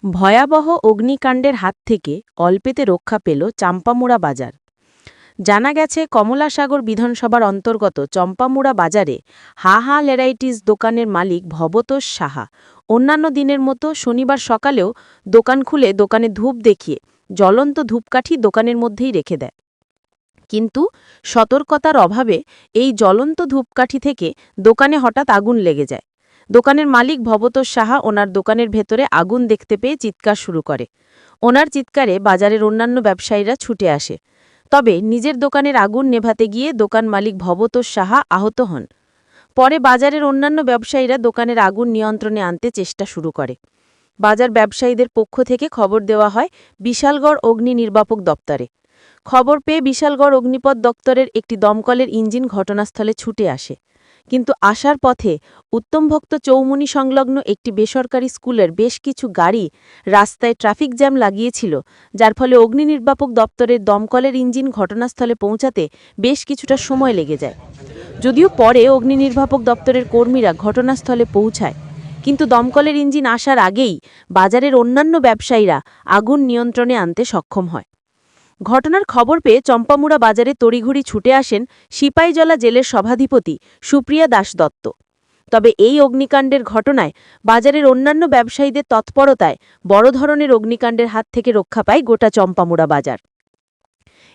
ভয়াবহ অগ্নিকাণ্ডের হাত থেকে অল্পেতে রক্ষা পেল চাম্পামুড়া বাজার। জানা গেছে, কমলাসাগর বিধানসভার অন্তর্গত চম্পামুড়া বাজারে হা লেরাইটিস দোকানের মালিক ভবতোষ সাহা অন্যান্য দিনের মতো শনিবার সকালেও দোকান খুলে দোকানে ধূপ দেখিয়ে জ্বলন্ত ধূপকাঠি দোকানের মধ্যেই রেখে দেয়। কিন্তু সতর্কতার অভাবে এই জ্বলন্ত ধূপকাঠি থেকে দোকানে হঠাৎ আগুন লেগে যায়। দোকানের মালিক ভবতোষ সাহা ওনার দোকানের ভেতরে আগুন দেখতে পেয়ে চিৎকার শুরু করে। ওনার চিৎকারে বাজারের অন্যান্য ব্যবসায়ীরা ছুটে আসে। তবে নিজের দোকানের আগুন নেভাতে গিয়ে দোকান মালিক ভবতোষ সাহা আহত হন। পরে বাজারের অন্যান্য ব্যবসায়ীরা দোকানের আগুন নিয়ন্ত্রণে আনতে চেষ্টা শুরু করে। বাজার ব্যবসায়ীদের পক্ষ থেকে খবর দেওয়া হয় বিশালগড় অগ্নি নির্বাপক দপ্তরে। খবর পেয়ে বিশালগড় অগ্নিপথ দপ্তরের একটি দমকলের ইঞ্জিন ঘটনাস্থলে ছুটে আসে। কিন্তু আসার পথে উত্তমভক্ত চৌমুনি সংলগ্ন একটি বেসরকারি স্কুলের বেশ কিছু গাড়ি রাস্তায় ট্রাফিক জ্যাম লাগিয়েছিল, যার ফলে অগ্নি নির্বাপক দপ্তরের দমকলের ইঞ্জিন ঘটনাস্থলে পৌঁছাতে বেশ কিছুটা সময় লেগে যায়। যদিও পরে অগ্নি নির্বাপক দপ্তরের কর্মীরা ঘটনাস্থলে পৌঁছায়, কিন্তু দমকলের ইঞ্জিন আসার আগেই বাজারের অন্যান্য ব্যবসায়ীরা আগুন নিয়ন্ত্রণে আনতে সক্ষম হয়। ঘটনার খবর পেয়ে চম্পামুড়া বাজারে তড়িঘড়ি ছুটে আসেন সিপাহীজলা জেলের সভাধিপতি সুপ্রিয়া দাস দত্ত। তবে এই অগ্নিকাণ্ডের ঘটনায় বাজারের অন্যান্য ব্যবসায়ীদের তৎপরতায় বড় ধরনের অগ্নিকাণ্ডের হাত থেকে রক্ষা পায় গোটা চম্পামুড়া বাজার।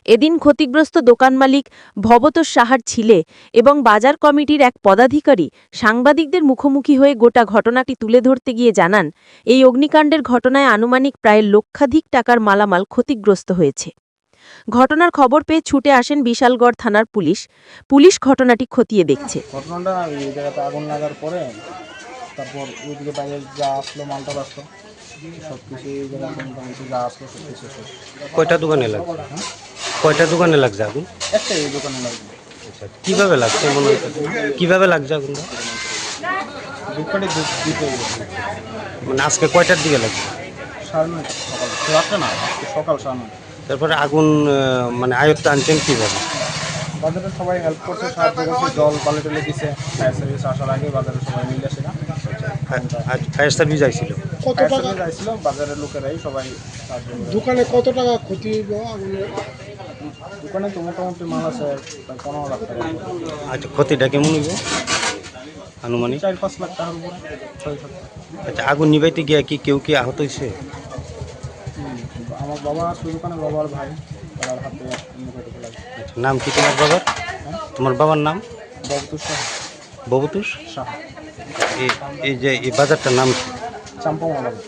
এদিন ক্ষতিগ্রস্ত দোকান মালিক ভবতোষ সাহার ছেলে এবং বাজার কমিটির এক পদাধিকারী সাংবাদিকদের মুখোমুখি হয়ে গোটা ঘটনাটি তুলে ধরতে গিয়ে জানান, এই অগ্নিকাণ্ডের ঘটনায় আনুমানিক প্রায় লক্ষাধিক টাকার মালামাল ক্ষতিগ্রস্ত হয়েছে। ঘটনার খবর পেয়ে ছুটে আসেন বিশালগড় থানার পুলিশ ঘটনাটি খতিয়ে দেখছে। ঘটনাটা এই জায়গাতে আগুন লাগার পরে তারপর ওইদিকে বাইরে যা আসলো মালটা আসলো সব কিছু এই জায়গায় মোটামুটি যা আসলো সব কিছু শেষ। কয়টা দোকানে লাগছে? কয়টা দোকানে লাগছে আগুন? একটাই এই দোকানে লাগবে। আচ্ছা, কিভাবে লাগছে মনে হচ্ছে? কিভাবে লাগছে আগুনটা? দুপুরে দিতে মানে আজকে কয়টার দিকে লাগছে? 9:30 সকাল, রাত্রে না, সকাল 9:30। তারপরে আগুন মানে আয়ত্তে আনছেন কীভাবে? বাজারে সবাই হেল্প করছে, সাহায্য করছে, জল বালি টলে দিচ্ছে। ফায়ার সার্ভিস আসার আগে বাজারে সবাই মিলে সেটা ফায়ার সার্ভিস আইছিল। কত টাকা যাইছিল, বাজারের লোকেরাই সবাই সাহায্য করে। দোকানে কত টাকা ক্ষতি আগুনে? দোকানে তো মোটামুটি মাল আছে প্রায় 15 লাখ টাকা। আচ্ছা, ক্ষতিটা কেমন হইব আনুমানিক? 4-5 লাখ টাকার উপরে, 6-7 লাখ। আচ্ছা, আগুন নিভাইতে গিয়া কি কেউ কি আহত হয়েছে? আমার বাবা আছে দোকানে, বাবার ভাই, তার হাতে নিকটে লাগে। আচ্ছা, নাম কি তোমার বাবার? তোমার বাবার নাম? ভবতোষ সাহা। ববতুষ সাহা। এই যে এই বাজারটার নাম কি? চাম্পামুড়া বাজার।